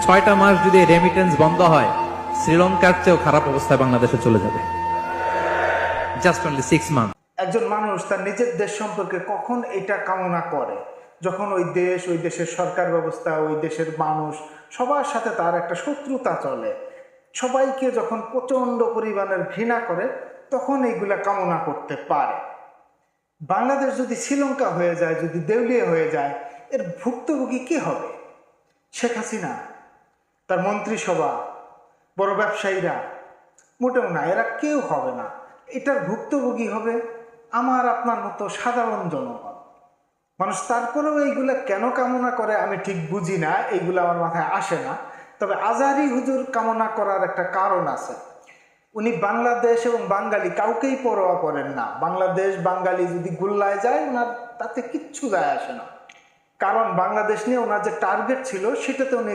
6টা মাস যদি রেমিটেন্স বন্ধ হয়, শ্রীলঙ্কার চেয়েও খারাপ অবস্থায় বাংলাদেশে চলে যাবে। Just only 6 month. একজন মানুষ তার নিজের দেশ সম্পর্কে কখন এটা কামনা করে, যখন ওই দেশ, ওই দেশের সরকার ব্যবস্থা, ওই দেশের মানুষ সবার সাথে তার একটা শত্রুতা চলে, সবাইকে যখন প্রচণ্ড পরিমাণের ঘৃণা করে, তখন এইগুলা কামনা করতে পারে। বাংলাদেশ যদি শ্রীলঙ্কা হয়ে যায়, যদি দেউলিয়া হয়ে যায়, এর ভুক্তভোগী কে হবে? শেখ হাসিনা, তার মন্ত্রিসভা, বড় ব্যবসায়ীরা? মোটেও না, এরা কেউ হবে না। এটার ভুক্তভোগী হবে আমার আপনার মতো সাধারণ জনগণ। মানুষ তারপরেও এইগুলা কেন কামনা করে আমি ঠিক বুঝি না, এইগুলো আমার মাথায় আসে না। তবে আজহারী হুজুর কামনা করার একটা কারণ আছে। উনি বাংলাদেশ এবং বাঙালি কাউকেই পরোয়া করেন না। বাংলাদেশ বাঙালি যদি গুল্লায় যায়, ওনার তাতে কিচ্ছু যায় আসে না। কারণ বাংলাদেশ নিয়ে ওনার যে টার্গেট ছিল, সেটাতে উনি